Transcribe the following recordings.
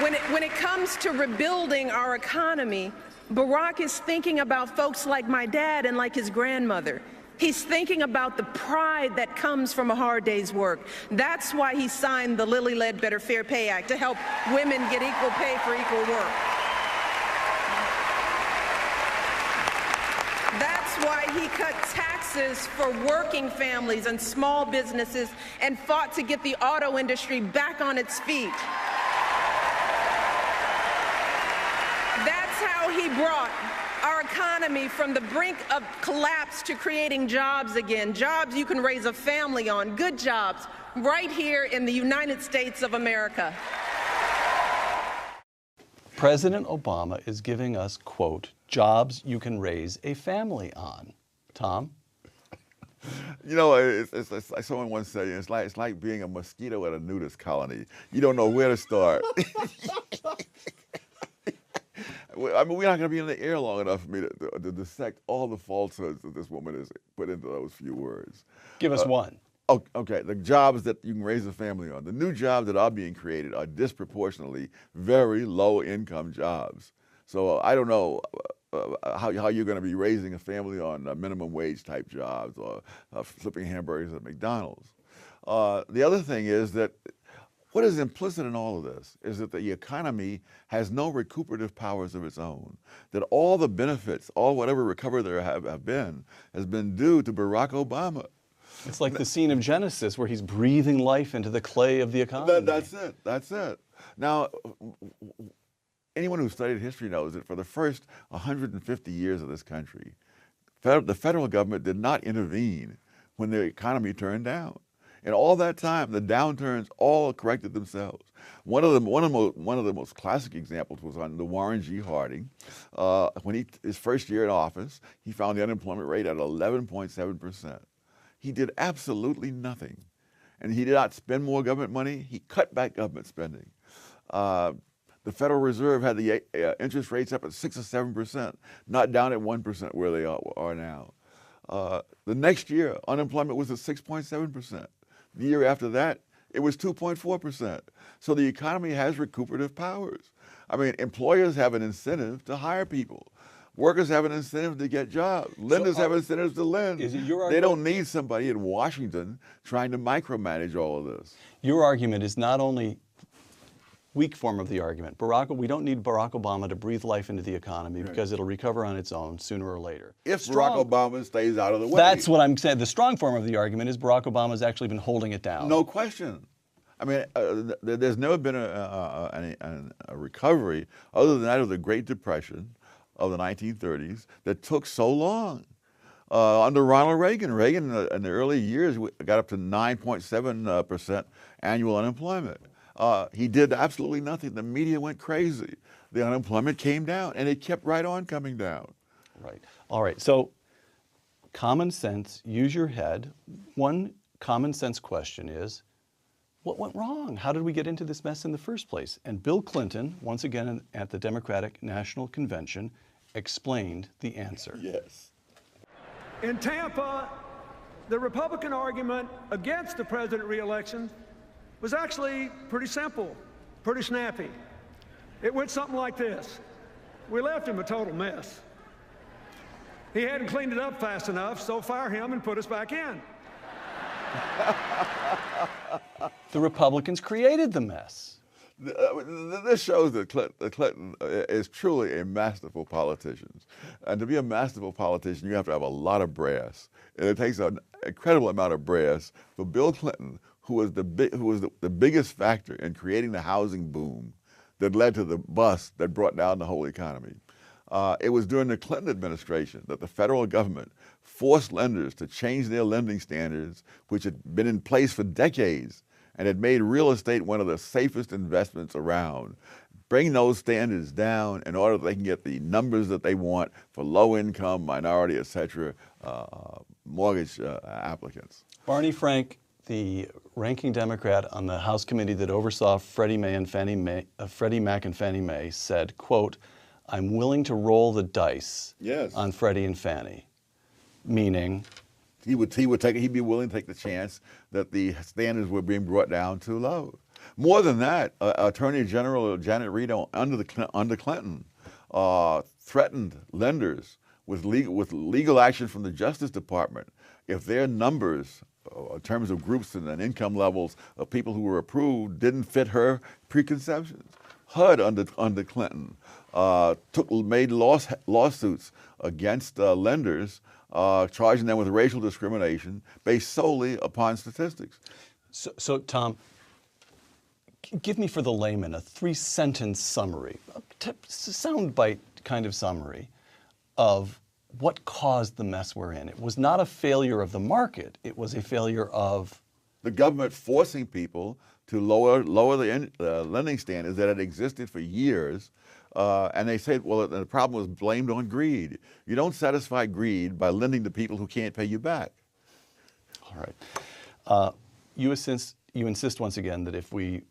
When it comes to rebuilding our economy, Barack is thinking about folks like my dad and like his grandmother. He's thinking about the pride that comes from a hard day's work. That's why he signed the Lilly Ledbetter Fair Pay Act, to help women get equal pay for equal work. That's why he cut taxes for working families and small businesses and fought to get the auto industry back on its feet. That's how he brought our economy from the brink of collapse to creating jobs again, jobs you can raise a family on, good jobs, right here in the United States of America. President Obama is giving us, quote, jobs you can raise a family on. Tom? You know, it's like someone once said, it's like being a mosquito at a nudist colony. You don't know where to start. I mean, we're not going to be in the air long enough for me to dissect all the falsehoods that this woman has put into those few words. Give us one. Oh, okay, the jobs that you can raise a family on. The new jobs that are being created are disproportionately very low-income jobs. So I don't know how you're going to be raising a family on minimum wage type jobs or flipping hamburgers at McDonald's. The other thing is that what is implicit in all of this is that the economy has no recuperative powers of its own, that all the benefits, all whatever recovery there have been, has been due to Barack Obama. It's like the scene of Genesis where he's breathing life into the clay of the economy. That's it. That's it. Now, anyone who studied history knows that for the first 150 years of this country, the federal government did not intervene when the economy turned down. And all that time, the downturns all corrected themselves. One of the most classic examples was on the Warren G. Harding. When his first year in office, he found the unemployment rate at 11.7%. He did absolutely nothing. And he did not spend more government money. He cut back government spending. The Federal Reserve had the interest rates up at 6 or 7%, not down at 1% where they are now. The next year, unemployment was at 6.7%. The year after that, it was 2.4%. So the economy has recuperative powers. I mean, employers have an incentive to hire people. Workers have an incentive to get jobs. Lenders have incentives to lend. Is it your They don't need somebody in Washington trying to micromanage all of this. Your argument is not only weak form of the argument. We don't need Barack Obama to breathe life into the economy because it'll recover on its own sooner or later. If Barack Obama stays out of the way. That's what I'm saying. The strong form of the argument is Barack Obama's actually been holding it down. No question. I mean, there's never been a recovery other than that of the Great Depression of the 1930s that took so long. Under Ronald Reagan, in the early years got up to 9.7% annual unemployment. He did absolutely nothing. The media went crazy. The unemployment came down, and it kept right on coming down. Right. All right. So common sense, use your head. One common sense question is, what went wrong? How did we get into this mess in the first place? And Bill Clinton, once again at the Democratic National Convention, explained the answer. Yes. In Tampa, the Republican argument against the president re-election was actually pretty simple, pretty snappy. It went something like this. We left him a total mess. He hadn't cleaned it up fast enough, so fire him and put us back in. The Republicans created the mess. This shows that Clinton is truly a masterful politician. And to be a masterful politician, you have to have a lot of brass. And it takes an incredible amount of brass for Bill Clinton, who was the biggest factor in creating the housing boom that led to the bust that brought down the whole economy. It was during the Clinton administration that the federal government forced lenders to change their lending standards, which had been in place for decades and had made real estate one of the safest investments around. Bring those standards down in order that they can get the numbers that they want for low income, minority, et cetera, mortgage applicants. Barney Frank, the ranking Democrat on the House committee that oversaw Freddie Mac and Fannie Mae said, quote, "I'm willing to roll the dice on Freddie and Fannie," meaning he'd be willing to take the chance that the standards were being brought down too low. More than that, Attorney General Janet Reed under Clinton threatened lenders with legal action from the Justice Department if their numbers, in terms of groups and income levels of people who were approved, didn't fit her preconceptions. HUD under Clinton made lawsuits against lenders, charging them with racial discrimination based solely upon statistics. So Tom, give me for the layman a 3-sentence summary, a soundbite kind of summary of what caused the mess we're in. It was not a failure of the market. It was a failure of the government forcing people to lower the lending standards that had existed for years. And they said, well, the problem was blamed on greed. You don't satisfy greed by lending to people who can't pay you back. All right. You insist once again that if we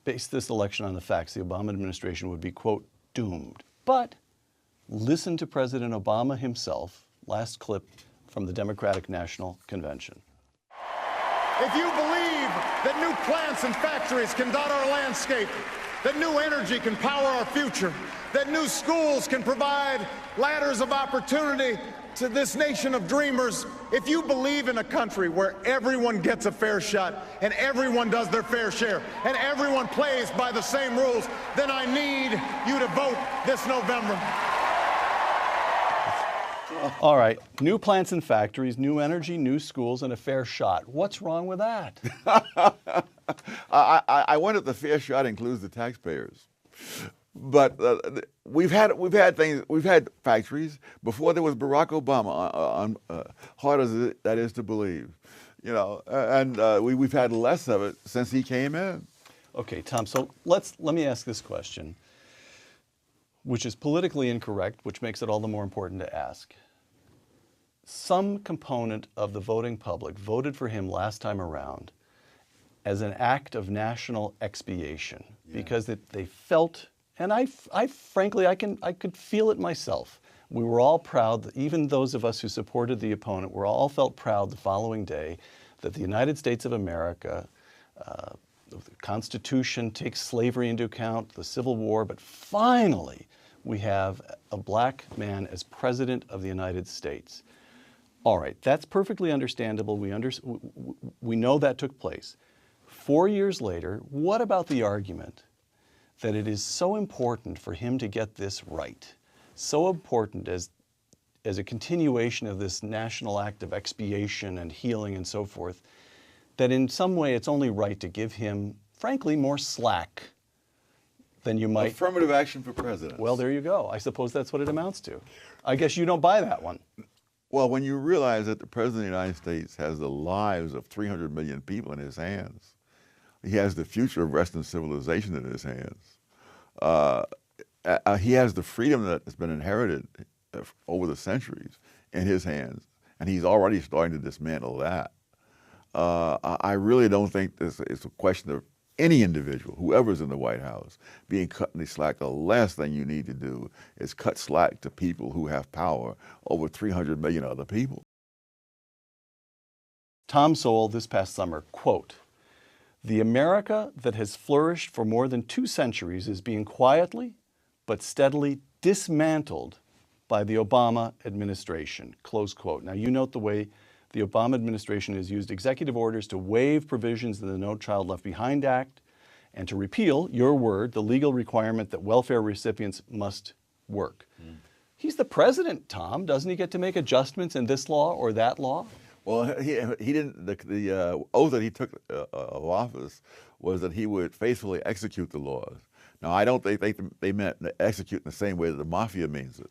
base this election on the facts, the Obama administration would be, quote, doomed. But listen to President Obama himself, last clip from the Democratic National Convention. If you believe that new plants and factories can dot our landscape, that new energy can power our future, that new schools can provide ladders of opportunity to this nation of dreamers, if you believe in a country where everyone gets a fair shot and everyone does their fair share and everyone plays by the same rules, then I need you to vote this November. All right, new plants and factories, new energy, new schools, and a fair shot. What's wrong with that? I wonder if the fair shot includes the taxpayers. But we've had factories before there was Barack Obama. Hard as that is to believe, and we've had less of it since he came in. Okay, Tom. So let me ask this question, which is politically incorrect, which makes it all the more important to ask. Some component of the voting public voted for him last time around as an act of national expiation because they felt, and I frankly, I could feel it myself. We were all proud, even those of us who supported the opponent, all felt proud the following day that the United States of America, the Constitution takes slavery into account, the Civil War, but finally we have a black man as President of the United States. All right, that's perfectly understandable. We know that took place. 4 years later, what about the argument that it is so important for him to get this right, so important as a continuation of this national act of expiation and healing and so forth, that in some way it's only right to give him, frankly, more slack than you might. Affirmative action for president. Well, there you go. I suppose that's what it amounts to. I guess you don't buy that one. Well, when you realize that the President of the United States has the lives of 300 million people in his hands, he has the future of Western civilization in his hands. He has the freedom that has been inherited over the centuries in his hands, and he's already starting to dismantle that. I really don't think it's a question of any individual, whoever's in the White House, being cut any slack. The last thing you need to do is cut slack to people who have power over 300 million other people. Tom Sowell this past summer, quote, "The America that has flourished for more than 2 centuries is being quietly but steadily dismantled by the Obama administration," close quote. Now you note the way the Obama administration has used executive orders to waive provisions in the No Child Left Behind Act and to repeal, your word, the legal requirement that welfare recipients must work. He's the president, Tom. Doesn't he get to make adjustments in this law or that law? Well, he didn't. The oath that he took of office was that he would faithfully execute the laws. Now, I don't think they meant execute in the same way that the mafia means it.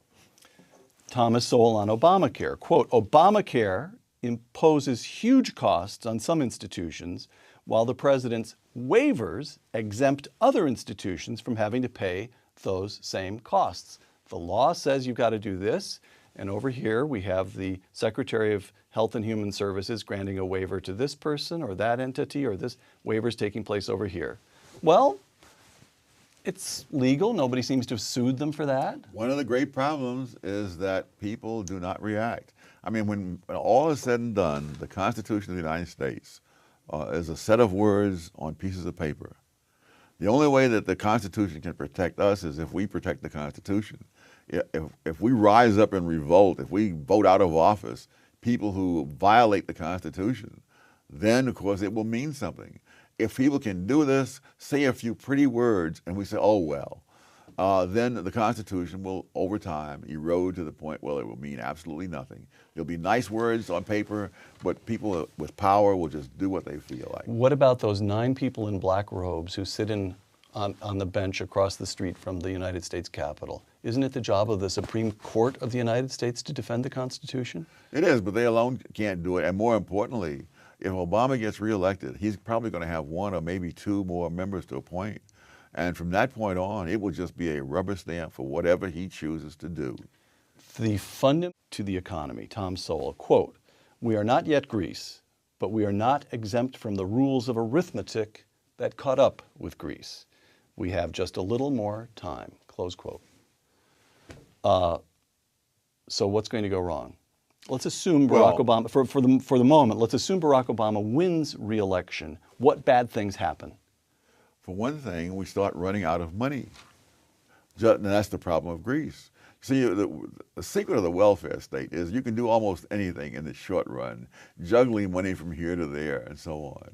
Thomas Sowell on Obamacare, quote, "Obamacare imposes huge costs on some institutions, while the president's waivers exempt other institutions from having to pay those same costs. The law says you've got to do this, and over here we have the Secretary of Health and Human Services granting a waiver to this person or that entity, or this waiver's taking place over here." Well, it's legal. Nobody seems to have sued them for that. One of the great problems is that people do not react. I mean, when all is said and done, the Constitution of the United States is a set of words on pieces of paper. The only way that the Constitution can protect us is if we protect the Constitution. If we rise up in revolt, if we vote out of office people who violate the Constitution, then of course it will mean something. If people can do this, say a few pretty words, and we say, oh well, then the Constitution will, over time, erode to the point where it will mean absolutely nothing. There'll be nice words on paper, but people with power will just do what they feel like. What about those 9 people in black robes who sit on the bench across the street from the United States Capitol? Isn't it the job of the Supreme Court of the United States to defend the Constitution? It is, but they alone can't do it. And more importantly, if Obama gets reelected, he's probably going to have 1 or maybe 2 more members to appoint. And from that point on, it will just be a rubber stamp for whatever he chooses to do. The fundament to the economy, Tom Sowell, quote, "We are not yet Greece, but we are not exempt from the rules of arithmetic that caught up with Greece. We have just a little more time," close quote. So what's going to go wrong? Let's assume Barack Obama, for the moment, let's assume Barack Obama wins re-election. What bad things happen? For one thing, we start running out of money. And that's the problem of Greece. See, the secret of the welfare state is you can do almost anything in the short run, juggling money from here to there and so on.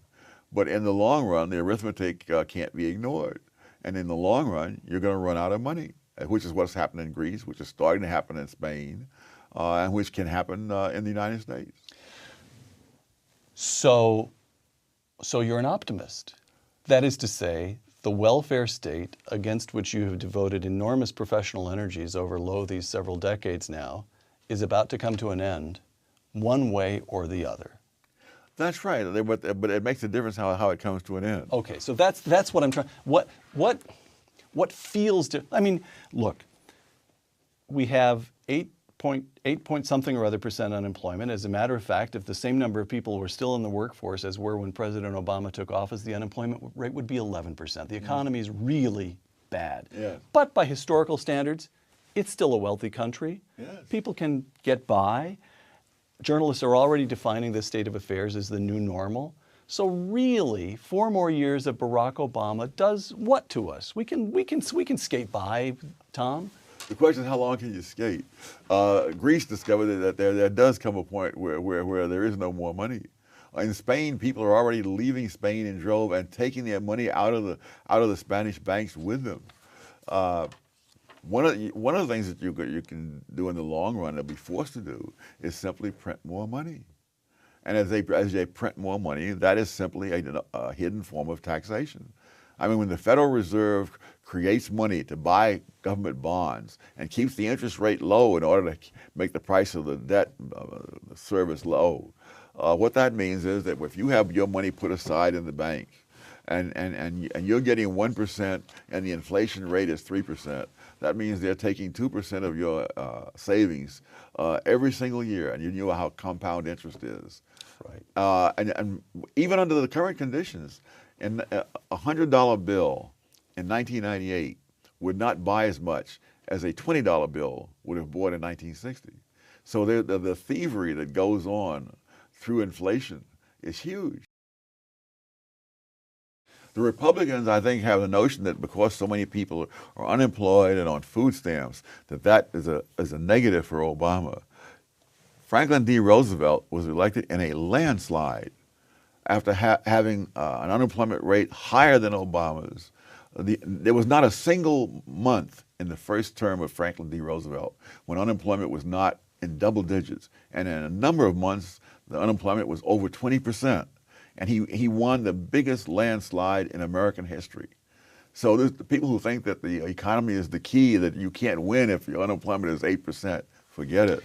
But in the long run, the arithmetic can't be ignored. And in the long run, you're going to run out of money, which is what's happened in Greece, which is starting to happen in Spain, and which can happen in the United States. So you're an optimist. That is to say, the welfare state, against which you have devoted enormous professional energies over these several decades now, is about to come to an end, one way or the other. That's right, but it makes a difference how it comes to an end. Okay, so that's what I'm trying. What feels? I mean, look, we have 8 point something or other percent unemployment. As a matter of fact, if the same number of people were still in the workforce as were when President Obama took office, the unemployment rate would be 11%. The economy is really bad. Yes. But by historical standards, it's still a wealthy country. Yes. People can get by. Journalists are already defining this state of affairs as the new normal. So really, 4 more years of Barack Obama does what to us? We can skate by, Tom. The question is, how long can you skate? Greece discovered that there does come a point where there is no more money. In Spain, people are already leaving Spain in drove and taking their money out of the Spanish banks with them. One of the things that you can do in the long run, they'll be forced to do, is simply print more money. And as they print more money, that is simply a hidden form of taxation. I mean, when the Federal Reserve creates money to buy government bonds and keeps the interest rate low in order to make the price of the debt service low, what that means is that if you have your money put aside in the bank and you're getting 1% and the inflation rate is 3%, that means they're taking 2% of your savings every single year, and you know how compound interest is. Right. And even under the current conditions, a $100 bill in 1998 would not buy as much as a $20 bill would have bought in 1960. So the thievery that goes on through inflation is huge. The Republicans, I think, have the notion that because so many people are unemployed and on food stamps, that is a negative for Obama. Franklin D. Roosevelt was elected in a landslide after having an unemployment rate higher than Obama's. There was not a single month in the first term of Franklin D. Roosevelt when unemployment was not in double digits. And in a number of months, the unemployment was over 20%. And he won the biggest landslide in American history. So there's the people who think that the economy is the key, that you can't win if your unemployment is 8%, forget it.